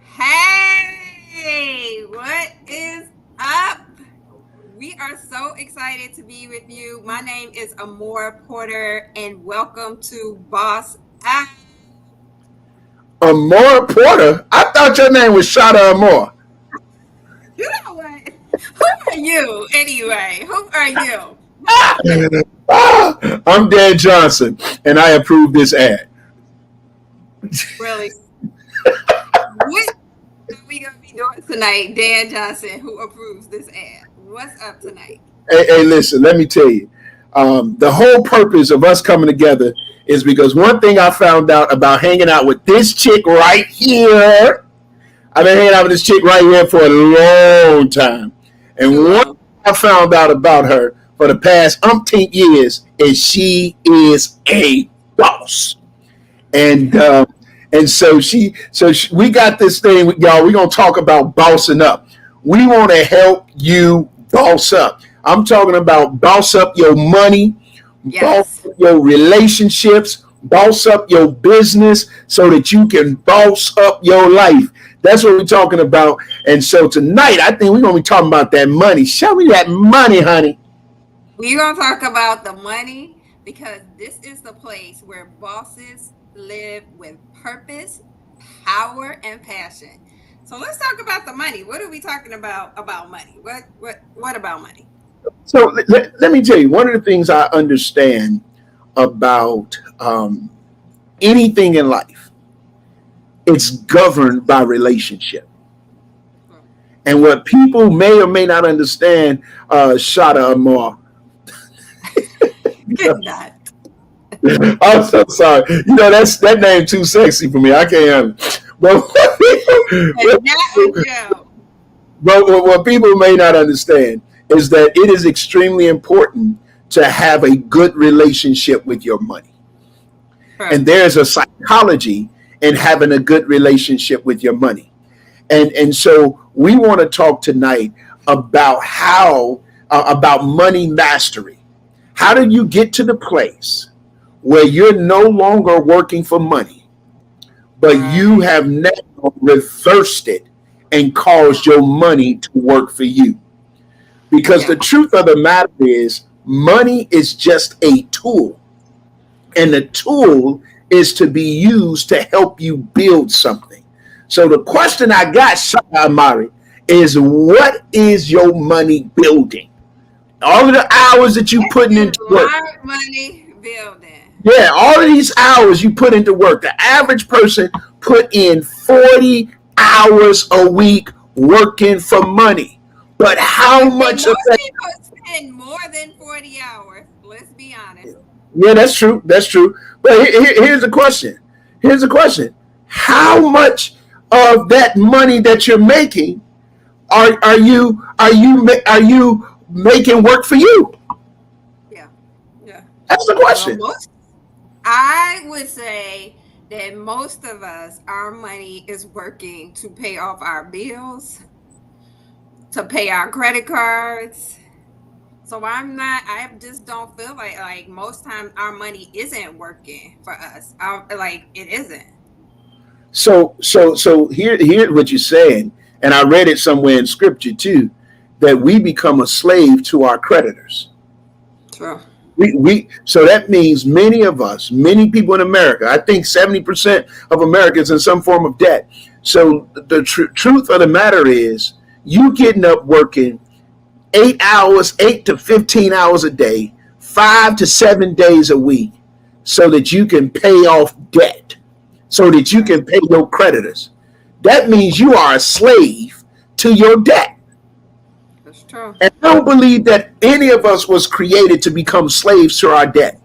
Hey, what is up? We are so excited to be with you. My name is Amora Porter, and welcome to Boss Out. Amora Porter? I thought your name was Shada Amora. You know what? Who are you anyway? Who are you? Welcome. I'm Dan Johnson, and I approve this ad. Really? What are we going to be doing tonight, Dan Johnson, who approves this ad? What's up tonight? Hey, listen, let me tell you. The whole purpose of us coming together is because one thing I found out about hanging out with this chick right here. I've been hanging out with this chick right here for a long time. And Too one long. thing I found out about her for the past umpteen years is she is a boss. and we got this thing, y'all. We're gonna talk about bossing up. We want to help you boss up. I'm talking about boss up your money, boss Yes. up your relationships, boss up your business, so that you can boss up your life. That's what we're talking about. And so tonight, I think we're gonna be talking about that money. Show me that money, honey. We're going to talk about the money because this is the place where bosses live with purpose, power, and passion. So let's talk about the money. What are we talking about money? What about money? So let me tell you, one of the things I understand about anything in life, it's governed by relationship. And what people may or may not understand, Shada Amar, Good night. I'm so sorry. That name too sexy for me. I can't handle it. But, And not a joke. what people may not understand is that it is extremely important to have a good relationship with your money. And there's a psychology in having a good relationship with your money. And so we want to talk tonight about about money mastery. How do you get to the place where you're no longer working for money, but you Right. have now reversed it and caused your money to work for you? Because the Yeah. truth of the matter is, money is just a tool, and the tool is to be used to help you build something. So the question I got, Shah Amari, is what is your money building? All of the hours that you It putting is into work. my money building. Yeah, all of these hours you put into work. The average person put in 40 hours a week working for money. But how And much of most that? people spend more than 40 hours. Let's be honest. Yeah, that's true. That's true. But here's the question. Here's the question. How much of that money that you're making are you making work for you? Yeah. Yeah. That's the Well, question. most I would say that most of us, our money is working to pay off our bills, to pay our credit cards. So I just don't feel like most times our money isn't working for us. Like it isn't. So here what you're saying, and I read it somewhere in scripture too, that we become a slave to our creditors. True. We so that means many of us, many people in America, I think 70% of Americans in some form of debt. So the truth of the matter is, you getting up working 8 hours, 8 to 15 hours a day, 5 to 7 days a week, so that you can pay off debt, so that you Right. can pay your creditors. That means you are a slave to your debt. That's true. And I don't believe that any of us was created to become slaves to our debt.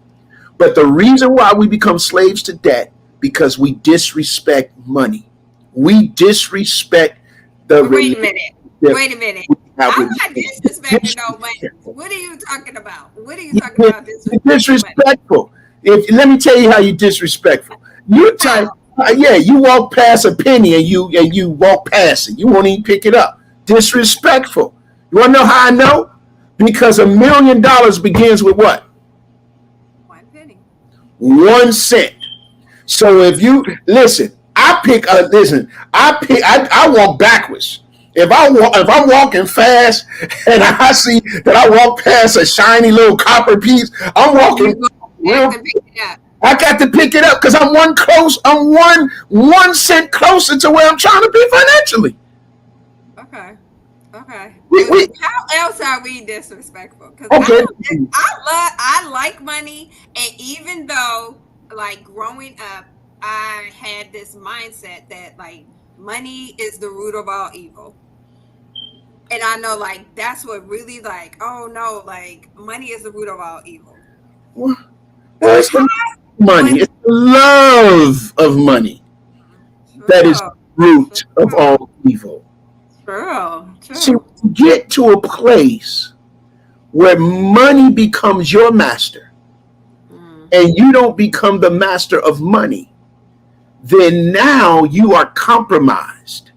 But the reason why we become slaves to debt, because we disrespect money. We disrespect the Wait a relationship minute. we Wait a minute. have I'm with not money. disrespecting no money. Disrespectful. What are you talking about? What are you talking You're about disrespecting money? disrespectful. If let me tell you how you disrespectful. You type, How? yeah, you walk past a penny and you walk past it. You won't even pick it up. Disrespectful. You want to know how I know? Because $1 million begins with what? 1 penny. 1 cent. So if you listen, I pick. Listen, I walk backwards. If I'm walking fast and I see that I walk past a shiny little copper piece, I'm walking You have real. to pick it up. I got to pick it up because I'm one cent closer to where I'm trying to be financially. Okay. Okay. We How else are we disrespectful? Because okay. I like money, and even though like growing up, I had this mindset that like money is the root of all evil. And I know like that's what really like, oh no, like money is the root of all evil. Well, So it's how the money. when It's the love of money that is true, the root of true, all evil. true, See, true. get to a place where money becomes your master Mm, and you don't become the master of money, then now you are compromised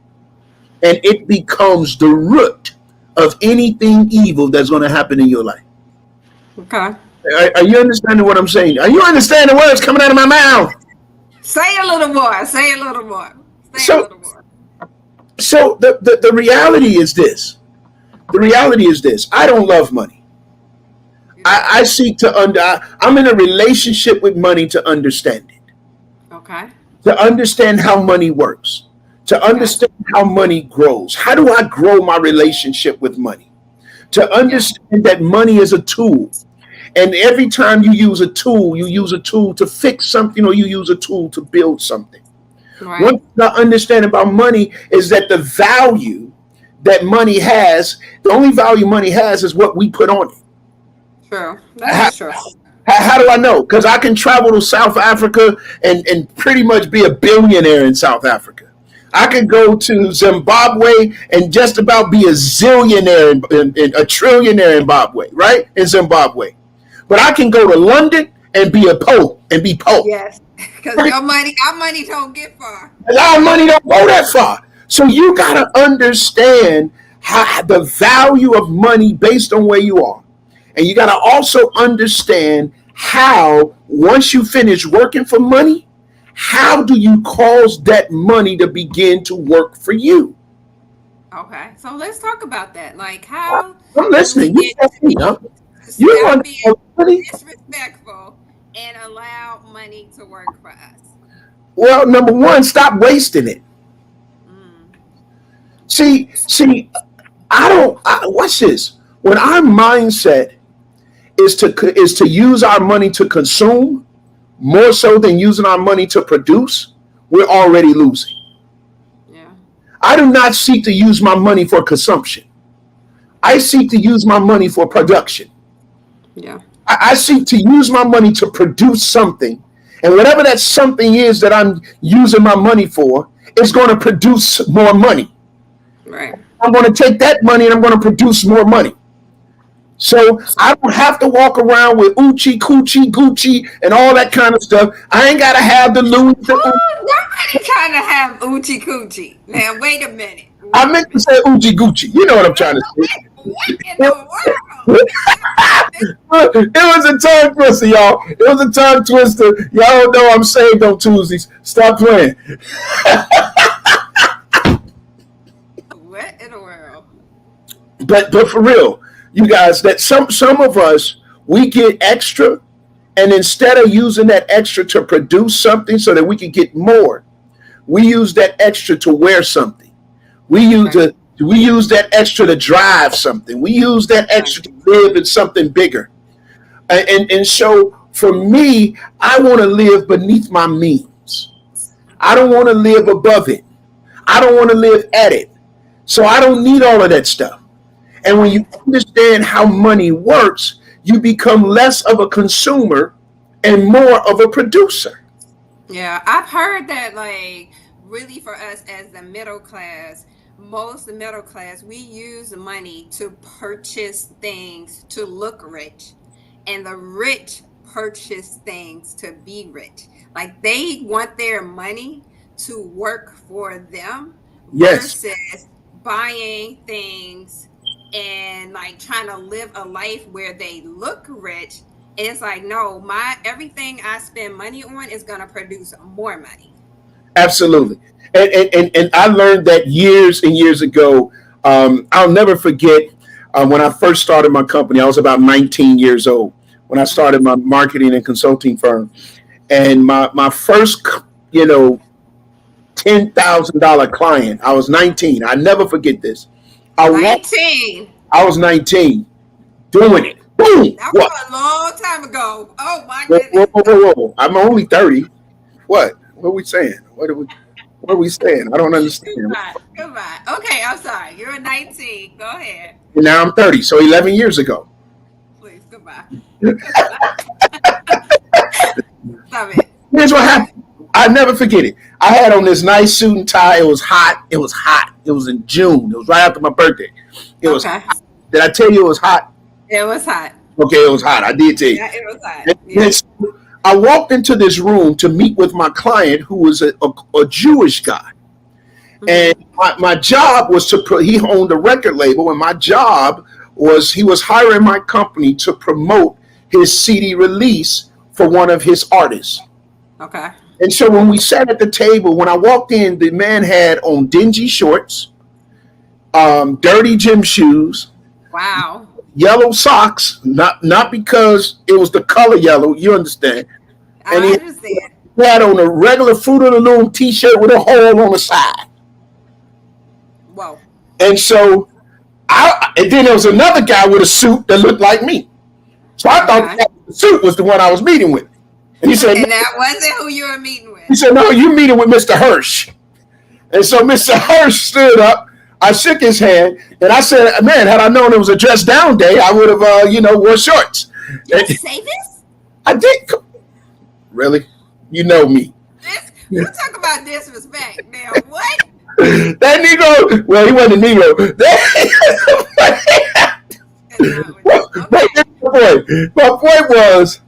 and it becomes the root of anything evil that's going to happen in your life. okay. Are you understanding what I'm saying? Are you understanding words coming out of my mouth? Say a little more. Say a little more. Say a So, little more. the reality is this. The reality is this. I don't love money. You don't I love seek to I'm in a relationship with money to understand it, okay. to understand how money works, to Okay. understand how money grows. How do I grow my relationship with money? To Yeah. understand that money is a tool. And every time you use a tool to fix something or you use a tool to build something. One Right. thing I understand about money is that the value that money has, the only value money has is what we put on it. True. That How, is true. how do I know? Because I can travel to South Africa and pretty much be a billionaire in South Africa. I could go to Zimbabwe and just about be a zillionaire and a trillionaire in Zimbabwe, right? In Zimbabwe. But I can go to London and be a pope and be pope. Yes. Because our money don't get far. Our money don't go that far. So you gotta understand how the value of money based on where you are. And you gotta also understand how once you finish working for money, how do you cause that money to begin to work for you? Okay. So let's talk about that. Like, how I'm do we listening. You get tell me, huh? to You stop want being money? disrespectful and allow money to work for us? Well, number one, stop wasting it. Mm, See, I don't. Watch this. When our mindset is to use our money to consume more so than using our money to produce, we're already losing. yeah. I do not seek to use my money for consumption. I seek to use my money for production. Yeah. I seek to use my money to produce something. And whatever that something is that I'm using my money for, is going to produce more money. Right. I'm going to take that money and I'm going to produce more money. So I don't have to walk around with Uchi, Coochie, Gucci, and all that kind of stuff. I ain't got to have the Louis. Oh, nobody trying to have Uchi Coochie. Now, wait a minute. I Wait a meant to minute. say Uchi Gucci. You know what I'm trying to say. What in the world? It was a tongue twister, y'all. It was a tongue twister. Y'all know I'm saved on Tuesdays. Stop playing. What in the world? But for real, you guys, that some of us we get extra, and instead of using that extra to produce something so that we can get more, we use that extra to wear something. We use Right. the we use that extra to drive something. We use that Right. extra to live in something bigger. And so for me, I want to live beneath my means. I don't want to live above it. I don't want to live at it. So I don't need all of that stuff. And when you Right. understand how money works, you become less of a consumer and more of a producer. Yeah, I've heard that like really for us as the middle class, most the middle class, we use money to purchase things to look rich, and the rich purchase things to be rich. Like they want their money to work for them Yes. versus buying things and like trying to live a life where they look rich. It's like, no, my everything I spend money on is gonna produce more money. Absolutely. And I learned that years and years ago. I'll never forget when I first started my company. I was about 19 years old when I started my marketing and consulting firm. And my first, you know, $10,000 client, I was 19. I never forget this. I walked, 19. I was 19 doing it. Boom. That What? was a long time ago. Oh my Whoa, whoa, goodness. whoa, whoa, whoa. I'm only 30. What? What are we saying? What are we saying? I don't understand. Goodbye. Goodbye. Okay, I'm sorry. You're 19. Go ahead. And now I'm 30, so 11 years ago. Please, goodbye. Stop it. Here's what happened. I never forget it. I had on this nice suit and tie. It was hot. It was hot. It was in June. It was right after my birthday. It was Okay. hot. Did I tell you it was hot? It was hot. Okay, it was hot. I did tell you. Yeah, it was hot. And Yeah. then I walked into this room to meet with my client who was a Jewish guy. And my job was he owned a record label, and my job was he was hiring my company to promote his CD release for one of his artists. Okay. And so when we sat at the table, when I walked in, the man had on dingy shorts, dirty gym shoes, Wow. yellow socks, not because it was the color yellow, you understand. And I he understand. had on a regular Fruit of the Loom t-shirt with a hole on the side. Whoa. And so and then there was another guy with a suit that looked like me. So I thought the suit was the one I was meeting with. And he said, And that wasn't who you were meeting with. he said, no, you're meeting with Mr. Hirsch. And so Mr. Hirsch stood up. I shook his hand and I said, man, had I known it was a dress down day, I would have, wore shorts. Did you say this? I did. Really? You know me. You talk about disrespect. Now, what? That Negro, well, he wasn't a Negro. My point was,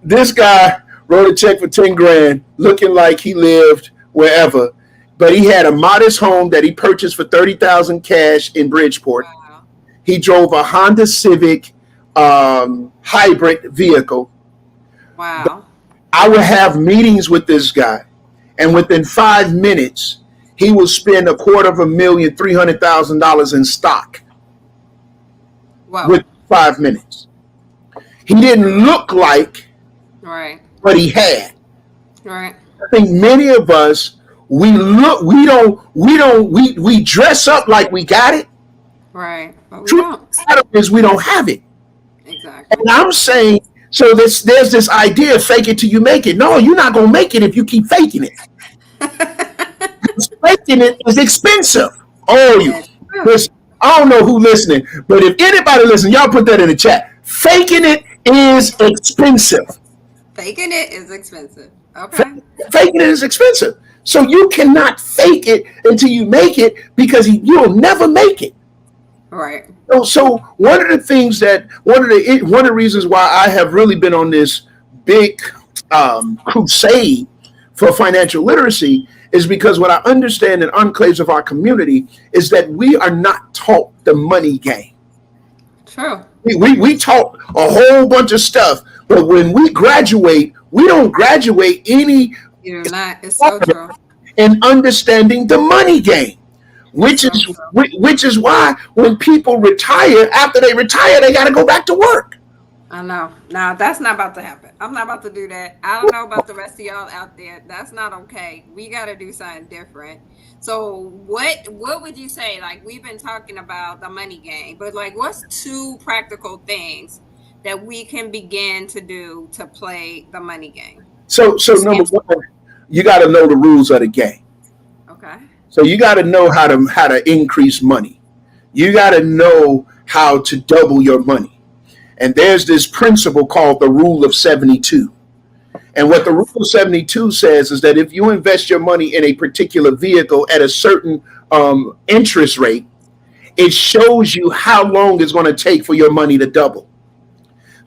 this guy wrote a check for 10 grand, looking like he lived wherever, but he had a modest home that he purchased for 30,000 cash in Bridgeport. Wow. He drove a Honda Civic hybrid vehicle. Wow. I would have meetings with this guy, and within 5 minutes, he will spend $250,000, $300,000 in stock. Wow. With 5 minutes. He didn't look like Right. what he had. Right. I think many of us we dress up like we got it. Right. But we Truth don't. of the matter is we don't have it. Exactly. And I'm saying, so there's this idea of fake it till you make it. No, you're not gonna make it if you keep faking it. Faking it is expensive. Oh, listen, I don't know who listening, but if anybody listening, y'all put that in the chat. Faking it is expensive. Faking it is expensive. Okay. Faking it is expensive. So you cannot fake it until you make it because you'll never make it. Right. So one of the reasons why I have really been on this big crusade for financial literacy is because what I understand in enclaves of our community is that we are not taught the money game. True. We taught a whole bunch of stuff, but when we graduate, we don't graduate any You're not. It's so true. in understanding the money game, which is why when people retire, after they retire, they got to go back to work. I know. Now that's not about to happen. I'm not about to do that. I don't know about the rest of y'all out there. That's not okay. We got to do something different. So what would you say? Like, we've been talking about the money game, but like, what's 2 practical things that we can begin to do to play the money game? So number one, you got to know the rules of the game. Okay. So you got to know how to increase money. You got to know how to double your money. And there's this principle called the rule of 72. And what the rule of 72 says is that if you invest your money in a particular vehicle at a certain interest rate, it shows you how long it's going to take for your money to double.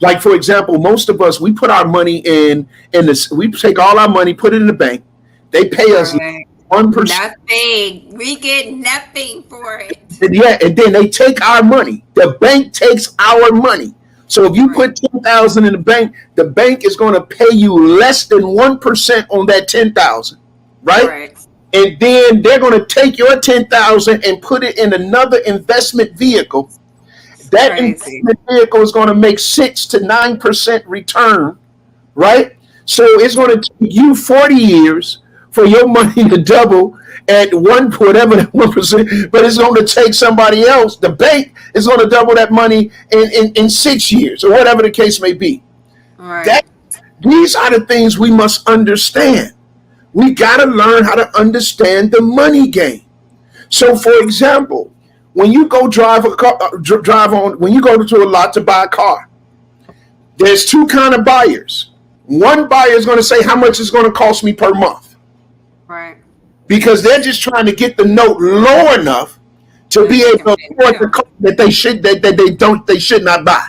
Like, for example, most of us, we put our money in this, we take all our money, put it in the bank. They pay us 1%. Nothing. We get nothing for it. And then they take our money. The bank takes our money. So if you put 10,000 in the bank is going to pay you less than 1% on that 10,000. right? Right. And then they're going to take your 10,000 and put it in another investment vehicle. It's That crazy. investment vehicle is going to make 6 to 9% return, right? So it's going to take you 40 years for your money to double at one whatever that 1%, but it's going to take somebody else. The bank is going to double that money in 6 years or whatever the case may be. Right. That these are the things we must understand. We got to learn how to understand the money game. So, for example, when you go drive a car, when you go to a lot to buy a car, there's two kind of buyers. One buyer is going to say how much it's going to cost me per month Right. because they're just trying to get the note low enough to be able to afford the car that they should not buy.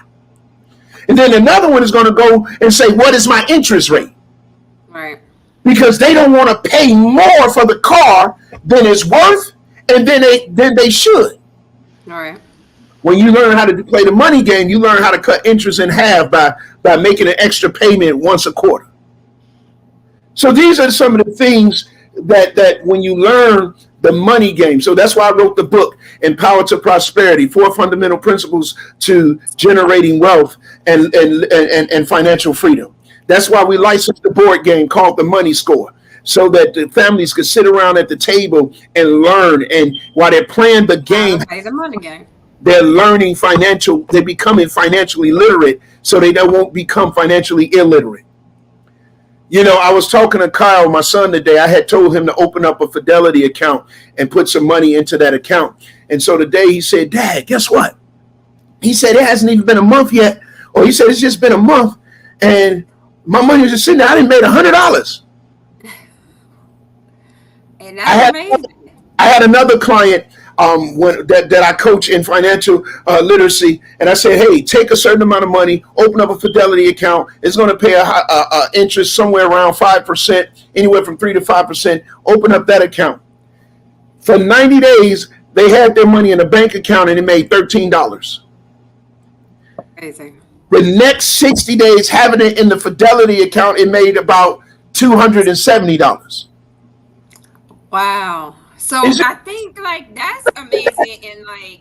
And then another one is going to go and say, what is my interest rate? Right. Because they don't want to pay more for the car than it's worth, and then they should. Right. When you learn how to play the money game, you learn how to cut interest in half by making an extra payment once a quarter. So these are some of the things that when you learn the money game. So that's why I wrote the book, Empower to Prosperity, 4 Fundamental Principles to Generating Wealth and Financial Freedom. That's why we licensed the board game called The Money Score, so that the families could sit around at the table and learn. And while they're playing the game, Play the money game. they're learning they're becoming financially literate so they won't become financially illiterate. You know, I was talking to Kyle, my son, today. I had told him to open up a Fidelity account and put some money into that account. And so today he said, Dad, guess what? He said, it hasn't even been a month yet. Or he said, it's just been a month. And my money was just sitting there. I didn't made $100. And that's amazing. I had another client that I coach in financial literacy, and I said, hey, take a certain amount of money, open up a Fidelity account. It's going to pay a interest somewhere around 5%, anywhere from 3 to 5%. Open up that account. For 90 days, they had their money in a bank account, and it made $13. Amazing. The next 60 days, having it in the Fidelity account, it made about $270. Wow. So I think like that's amazing. And like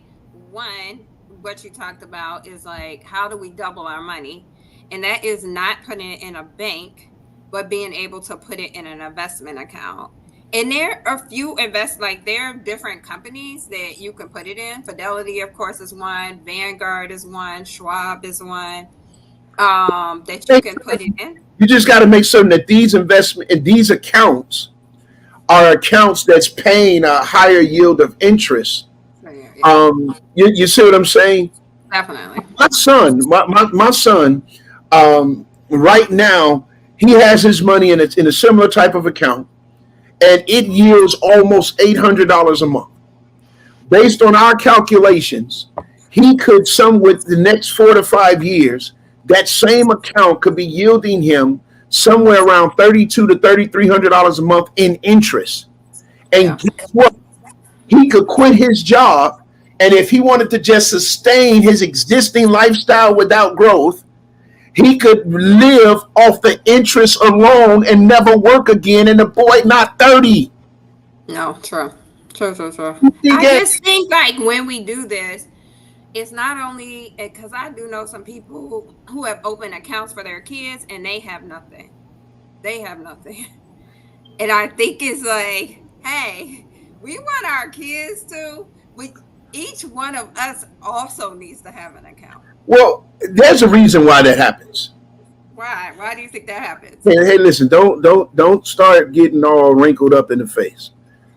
one, what you talked about is like, how do we double our money? And that is not putting it in a bank, but being able to put it in an investment account. And there are a few there are different companies that you can put it in. Fidelity, of course, is one. Vanguard is one. Schwab is one. That you can put it in. You just got to make certain that these accounts are accounts that's paying a higher yield of interest. Yeah. You see what I'm saying? Definitely. My son, right now, he has his money in a similar type of account, and it yields almost $800 a month. Based on our calculations, he could with the next 4 to 5 years, that same account could be yielding him somewhere around $3,200 to $3,300 a month in interest. And guess what? He could quit his job, and if he wanted to just sustain his existing lifestyle without growth, he could live off the interest alone and never work again. And the boy not 30. No, true. I just think like when we do this, it's not only because I do know some people who have opened accounts for their kids and they have nothing. And I think it's like, hey, we want our kids to, each one of us also needs to have an account. Well, there's a reason why that happens. Why? Why do you think that happens? Hey, listen, don't start getting all wrinkled up in the face.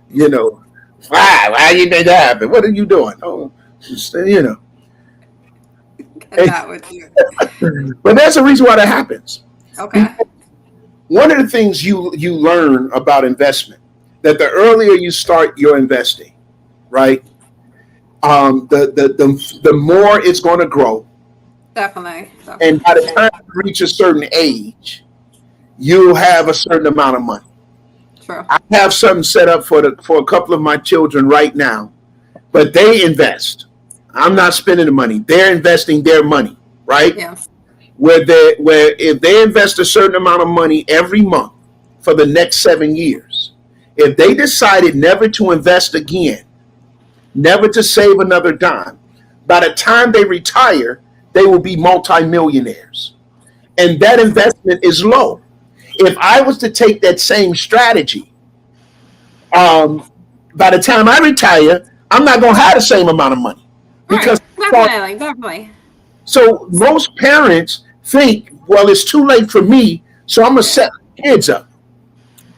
You know, why you think that happened? What are you doing? Oh, you know. Not with you. But that's the reason why that happens. Okay. One of the things you learn about investment, that the earlier you start your investing, right, the more it's going to grow. Definitely. And by the time you reach a certain age, you'll have a certain amount of money. True. I have something set up for a couple of my children right now, but they invest. I'm not spending the money. They're investing their money, right? Yeah. Where if they invest a certain amount of money every month for the next 7 years, if they decided never to invest again, never to save another dime, by the time they retire, they will be multimillionaires. And that investment is low. If I was to take that same strategy, by the time I retire, I'm not going to have the same amount of money. Right. Because Definitely. so most parents think, well, it's too late for me, so I'm going to set my kids up.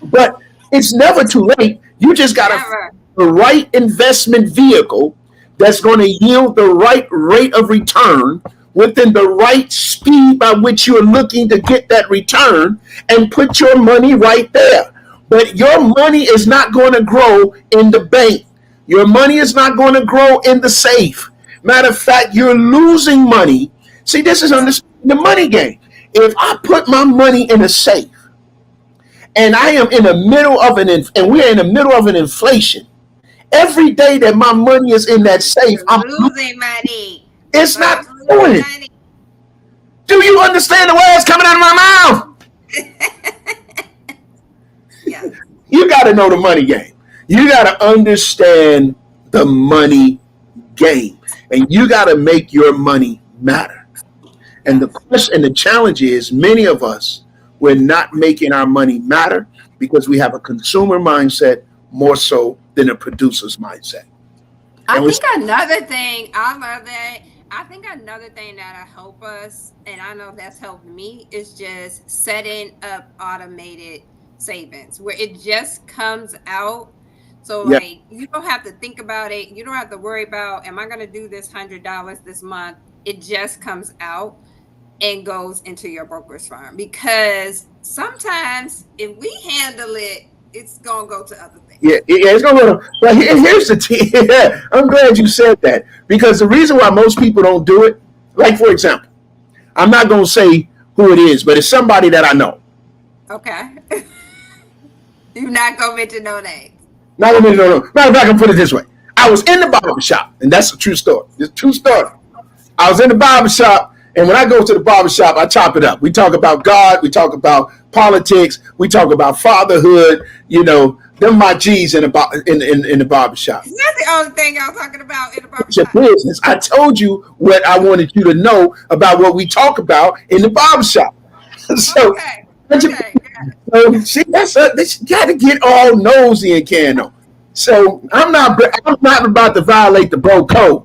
But it's never too late. You just got to Never. find the right investment vehicle that's going to yield the right rate of return within the right speed by which you're looking to get that return, and put your money right there. But your money is not going to grow in the bank. Your money is not going to grow in the safe. Matter of fact, you're losing money. See, this is understanding the money game. If I put my money in a safe, and I am in the middle of and we're in the middle of an inflation, every day that my money is in that safe, I'm Losing money. it's not Losing going. money. Do you understand the words coming out of my mouth? Yes. You got to know the money game. You got to understand the money game, and you got to make your money matter. And the question and the challenge is, many of us, we're not making our money matter because we have a consumer mindset more so than a producer's mindset. I And we think another thing, I love that. I think another thing that'll help us, and I know that's helped me, is just setting up automated savings where it just comes out. So yeah, like you don't have to think about it. You don't have to worry about, am I gonna do this $100 this month? It just comes out and goes into your brokerage firm, because sometimes if we handle it, it's gonna go to other things. it's gonna go. But here's the yeah, I'm glad you said that, because the reason why most people don't do it, like for example, I'm not gonna say who it is, but it's somebody that I know. Okay. You're not gonna mention no names. Not gonna no. Matter of fact, I can put it this way: I was in the barber shop, and that's a true story. It's a true story. I was in the barber shop, and when I go to the barber shop, I chop it up. We talk about God, we talk about politics, we talk about fatherhood. You know, them my G's in the barber shop. That's the only thing I'm talking about in the It's your barbershop. business. I told you what I wanted you to know about what we talk about in the barber shop. So, Okay. but you- Okay. see, this got to get all nosy and candle. So I'm not about to violate the bro code.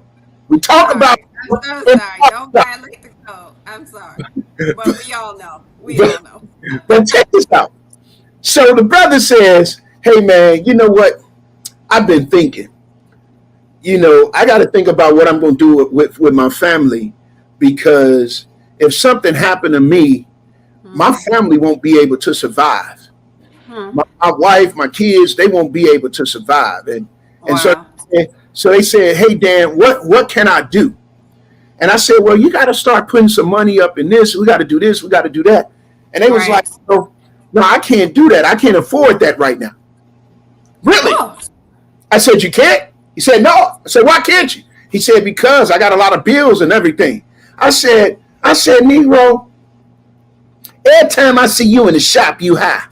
We talk All about. right. I'm so sorry. Don't violate the code. I'm sorry. But we all know. We all know. But check this out. So the brother says, "Hey man, you know what? I've been thinking. You know, I got to think about what I'm going to do with my family, because if something happened to me, my family won't be able to survive. Hmm. My wife, my kids, they won't be able to survive." And Wow. so they said, "Hey Dan, what can I do?" And I said, "Well, you got to start putting some money up in this. We got to do this. We got to do that." And they was like, Right. "No, no, I can't do that. I can't afford that right now." Really? Oh, I said, "You can't?" He said, "No." I said, "Why can't you?" He said, "Because I got a lot of bills and everything." I said, "Negro, every time I see you in the shop, you high.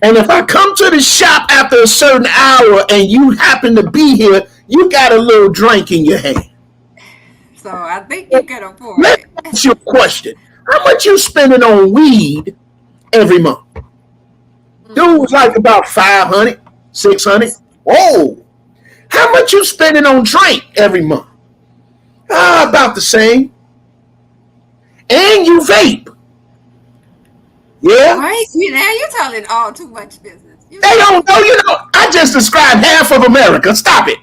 And if I come to the shop after a certain hour and you happen to be here, you got a little drink in your hand. so I think you can afford Let it. me ask you a question. How much you spending on weed every month?" Dude was like about 500, 600. Whoa. How much you spending on drink every month? About the same. And you vape. Yeah? Right? Now you're telling all too much business. They don't know, I just described half of America. Stop it.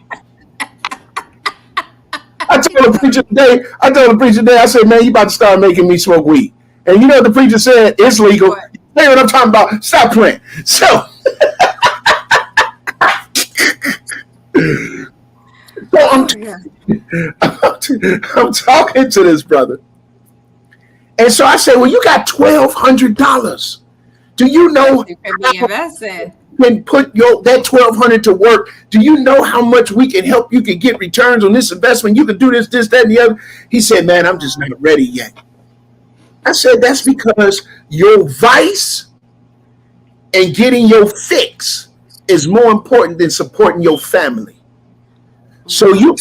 I told the preacher today, I said, "Man, you about to start making me smoke weed." And you know what the preacher said? It's legal. What? You know what I'm talking about? Stop playing. So, Oh, yeah. I'm talking to this brother. And so I said, "Well, you got $1,200. Do you know You can be invested. can put that 1,200 to work? Do you know how much we can help you can get returns on this investment? You can do this, that, and the other." He said, "Man, I'm just not ready yet." I said, "That's because your vice and getting your fix is more important than supporting your family. So you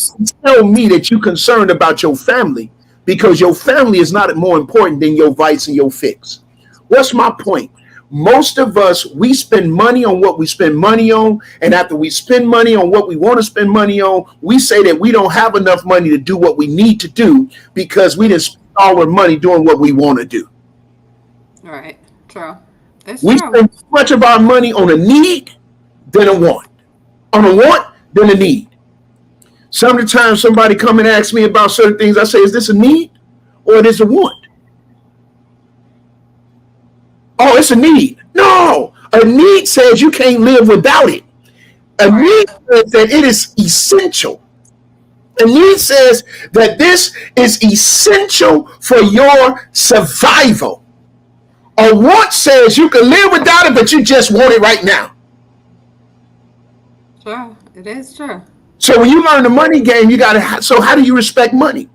tell me that you're concerned about your family because your family is not more important than your vice and your fix. What's my point? Most of us, we spend money on what we spend money on. And after we spend money on what we want to spend money on, we say that we don't have enough money to do what we need to do because we didn't spend all our money doing what we want to do. All right. True. It's We true. spend too much of our money on a need than a want. On a want than a need. Some of the time somebody come and ask me about certain things, I say, is this a need or it is a want? Oh, it's a need. No, a need says you can't live without it. A Right. need says that it is essential. A need says that this is essential for your survival. A want says you can live without it, but you just want it right now. True. It is true. So when you learn the money game, you got to. So how do you respect money?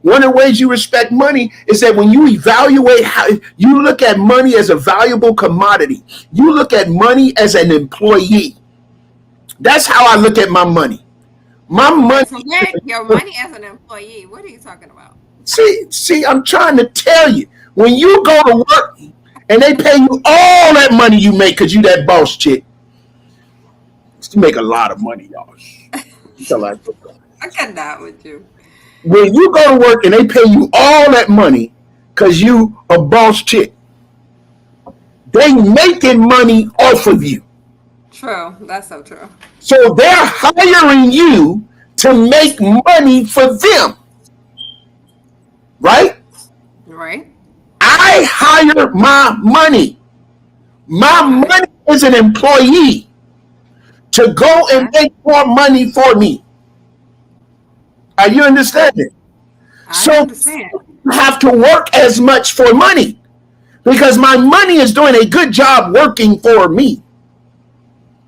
One of the ways you respect money is that when you evaluate how you look at money as a valuable commodity, you look at money as an employee. That's how I look at my money. My Okay. money. So your money as an employee. What are you talking about? See, I'm trying to tell you. When you go to work and they pay you all that money you make because you that boss chick, you make a lot of money, y'all. I cannot with you. When you go to work and they pay you all that money because you a boss chick, they making money off of you. True. That's so true. So they're hiring you to make money for them, right? Right. I hire my money. My money is an employee to go and Okay. make more money for me. Are you understanding? I So understand. I have to work as much for money because my money is doing a good job working for me.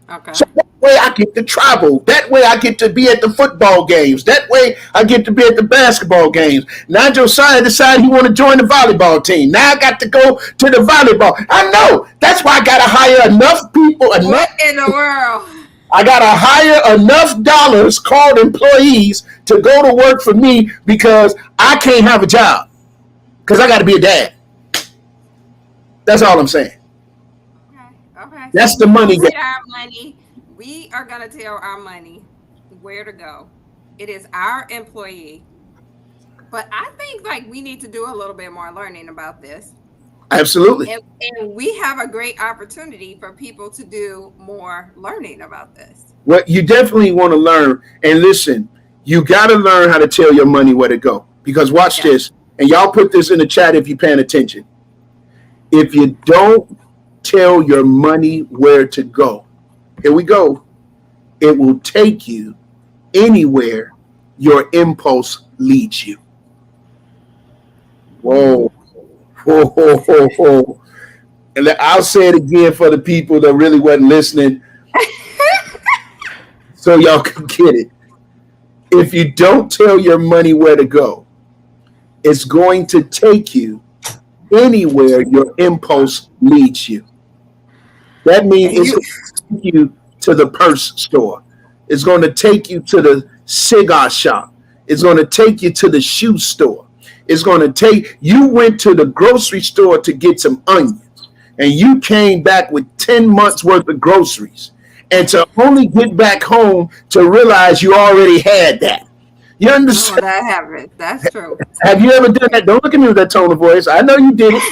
Okay. So that way I get to travel. That way I get to be at the football games. That way I get to be at the basketball games. Now Josiah decided he want to join the volleyball team. Now I got to go to the volleyball. I know. That's why I got to hire enough people. What in the world? I got to hire enough dollars called employees to go to work for me because I can't have a job because I got to be a dad. That's all I'm saying. Okay. That's So the we money gonna game. get our money. We are gonna tell our money where to go. It is our employee. But I think like we need to do a little bit more learning about this. Absolutely. And we have a great opportunity for people to do more learning about this. What you definitely want to learn, and listen, you got to learn how to tell your money where to go. Because watch Yeah. this, and y'all put this in the chat if you're paying attention. If you don't tell your money where to go, here we go, it will take you anywhere your impulse leads you. Whoa, whoa, whoa, whoa, whoa. And I'll say it again for the people that really wasn't listening so y'all can get it. If you don't tell your money where to go, it's going to take you anywhere your impulse leads you. That means And it's you going to take you to the purse store. It's going to take you to the cigar shop. It's going to take you to the shoe store. It's going to take you went to the grocery store to get some onions and you came back with 10 months worth of groceries and to only get back home to realize you already had that. You oh, understand? that happened. That's true. Have you ever done that? Don't look at me with that tone of voice. I know you did it.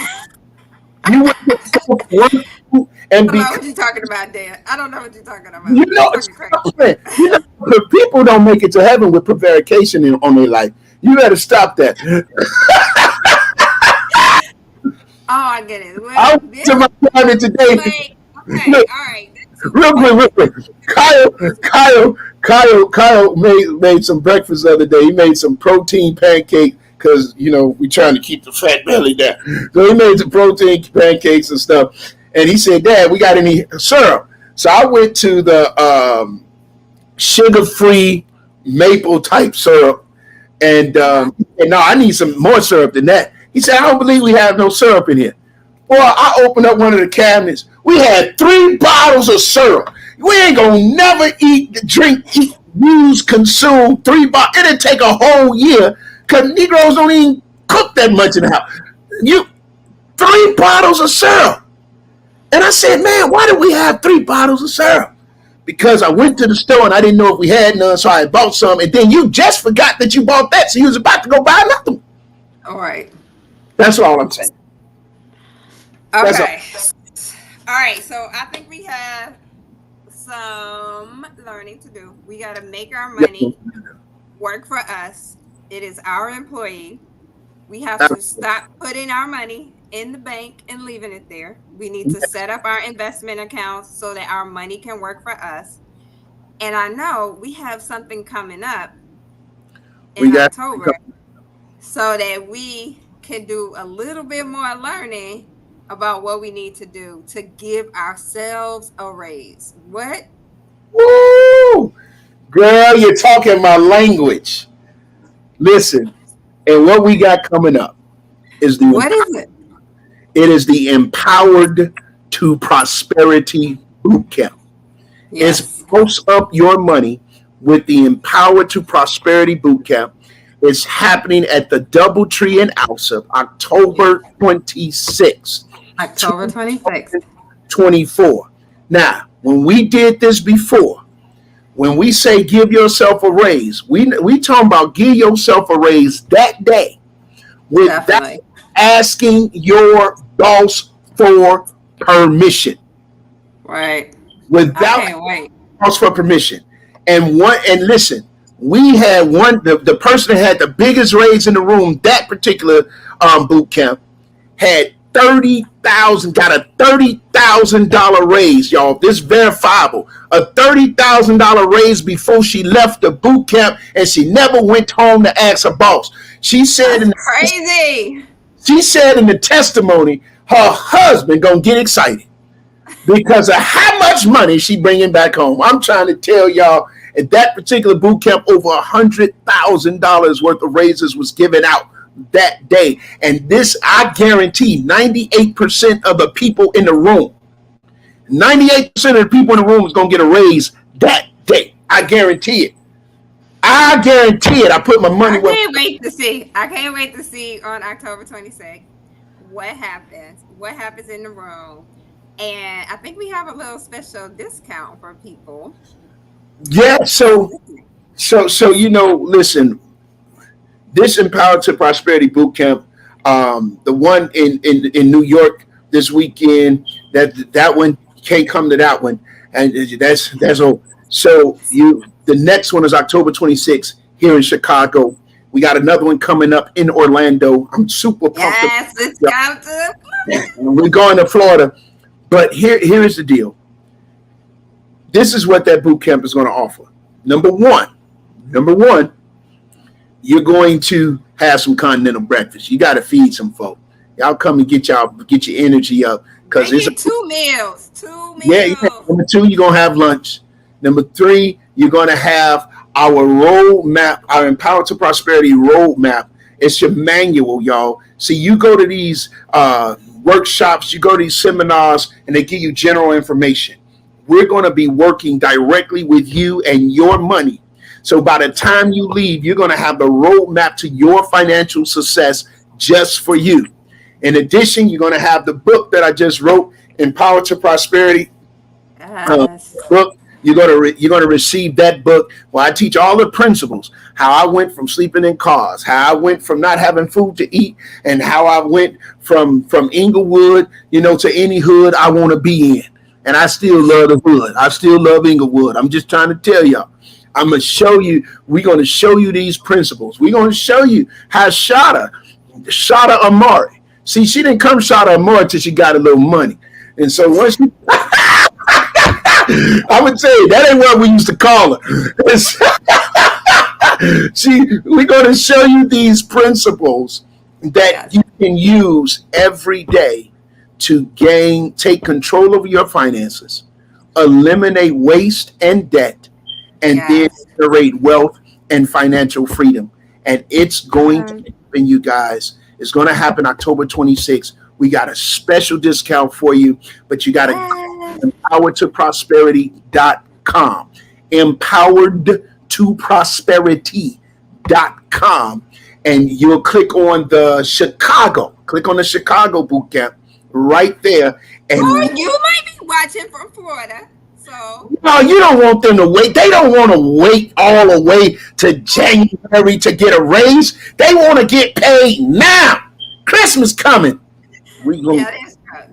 You went to one food and I don't know because what you're talking about, Dan. I don't know what you're talking about. you You're know, talking crazy. you know, the people don't make it to heaven with prevarication on their life. You better stop that. Oh, I get it. I Well, went this to my private today. like okay, Look, all right. real quick. Kyle made some breakfast the other day. He made some protein pancake because we trying to keep the fat belly down. So he made some protein pancakes and stuff. And he said, "Dad, we got any syrup?" So I went to the sugar-free maple type syrup, and no, I need some more syrup than that. He said, "I don't believe we have no syrup in here." Well, I opened up one of the cabinets. We had 3 bottles of syrup. We ain't gonna never eat, use, consume 3 bottles. It'll take a whole year because Negroes don't even cook that much in the house. 3 bottles of syrup. And I said, man, why did we have 3 bottles of syrup? Because I went to the store and I didn't know if we had none, so I bought some. And then you just forgot that you bought that, so you was about to go buy another one. All right. That's all I'm saying. Okay. All right. So I think we have some learning to do. We got to make our money work for us. It is our employee. We have to stop putting our money in the bank and leaving it there. We need to set up our investment accounts so that our money can work for us. And I know we have something coming up in October so that we can do a little bit more learning about what we need to do to give ourselves a raise. What? Woo! Girl, you're talking my language. Listen, and what we got coming up is what is it? It is the Empowered to Prosperity Bootcamp. Yes. It's Post Up Your Money with the Empowered to Prosperity Bootcamp. It's happening at the DoubleTree in Alsip, October 26th. October 26th. 24. Now, when we did this before, when we say give yourself a raise, we talking about give yourself a raise that day without asking your boss for permission. Right. Without boss for permission. And listen, we had the person that had the biggest raise in the room that particular boot camp had got a $30,000 raise, y'all. This verifiable. A $30,000 raise before she left the boot camp, and she never went home to ask her boss. She said crazy. She said in the testimony, her husband gonna get excited because of how much money she bringing back home. I'm trying to tell y'all, at that particular boot camp, over $100,000 worth of raises was given out that day. And this, I guarantee, 98% of the people in the room, 98% of the people in the room is gonna get a raise that day. I guarantee it. I guarantee it. I put my money where. I can't wait to see on October 26th what happens in the room. And I think we have a little special discount for people. Yeah, so listen, this Empowered to Prosperity Bootcamp, the one in New York this weekend, that one can't come to that one, and that's all. So the next one is October 26th here in Chicago. We got another one coming up in Orlando. I'm super pumped. Yes, let's go to Florida. We're going to Florida. But here is the deal. This is what that boot camp is going to offer. Number one, you're going to have some continental breakfast. You got to feed some folk. Y'all come and get your energy up because it's 2 meals. Yeah. Number 2, you're gonna have lunch. Number 3, you're gonna have our roadmap, our Empowered to Prosperity roadmap. It's your manual, y'all. See, you go to these workshops, you go to these seminars, and they give you general information. We're going to be working directly with you and your money. So by the time you leave, you're going to have the roadmap to your financial success just for you. In addition, you're going to have the book that I just wrote, Empowered to Prosperity book. You're going to receive that book where I teach all the principles, how I went from sleeping in cars, how I went from not having food to eat, and how I went from Inglewood, to any hood I want to be in. And I still love the hood. I still love Inglewood. I'm just trying to tell y'all. I'm going to show you, we're going to show you these principles. We're going to show you how Shada Amari. See, she didn't come Shada Amari till she got a little money. And so once she... I would say that ain't what we used to call her. We're going to show you these principles that you can use every day to take control over your finances, eliminate waste and debt, and then generate wealth and financial freedom. And it's going to happen, you guys. It's going to happen October 26th. We got a special discount for you, but you got to empoweredtoprosperity.com. Empoweredtoprosperity.com. And you'll click on the Chicago boot camp right there. And or you might be watching from Florida. So no, you don't want them to wait. They don't want to wait all the way to January to get a raise. They want to get paid now. Christmas coming. yeah,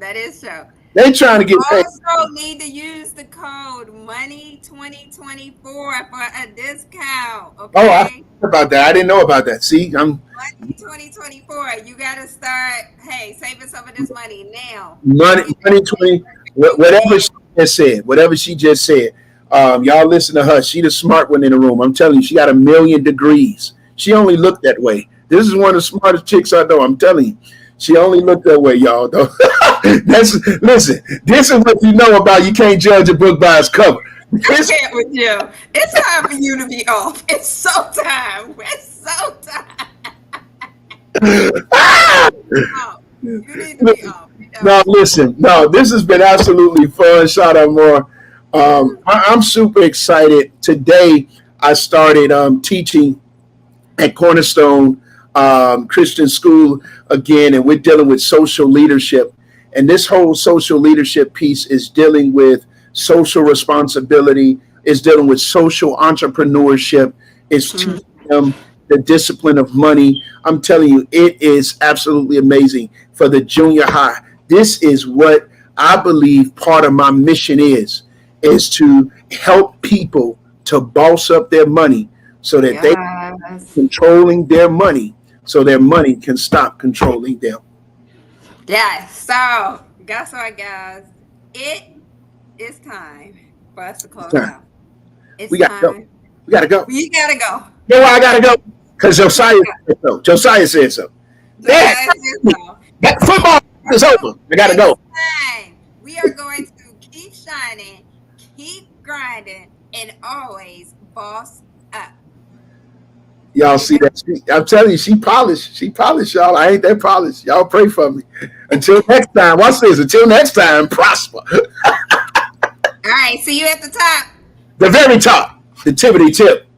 that is true. They trying to get paid. Also need to use the code MONEY2024 for a discount. Okay. Oh, I heard about that. I didn't know about that. See, I'm MONEY2024. You gotta start, saving some of this money now. money 20. Whatever she just said. Y'all listen to her. She the smart one in the room. I'm telling you, she got 1 million degrees. She only looked that way. This is one of the smartest chicks I know. I'm telling you. She only looked that way, y'all. Listen, this is what you know about you can't judge a book by its cover. I can't with you. It's time for you to be off. It's so time. It's so time. You need to be off. No, listen. No, this has been absolutely fun. Shout out more. I'm super excited. Today, I started teaching at Cornerstone Christian School again, and we're dealing with social leadership. And this whole social leadership piece is dealing with social responsibility, is dealing with social entrepreneurship, is teaching them the discipline of money. I'm telling you, it is absolutely amazing for the junior high. This is what I believe part of my mission is to help people to boss up their money so that they are controlling their money, so their money can stop controlling them. Yes. So guess what, guys? It is time for us to close out. We gotta go. We gotta go. You gotta go. You know why I gotta go? Because Josiah said so. Josiah said so. That football is over. I gotta go. We are going to keep shining, keep grinding, and always boss up. Y'all see that? I'm telling you, she polished. She polished, y'all. I ain't that polished. Y'all pray for me. Until next time. Watch this. Until next time, prosper. All right. See you at the top. The very top. The tippity tip.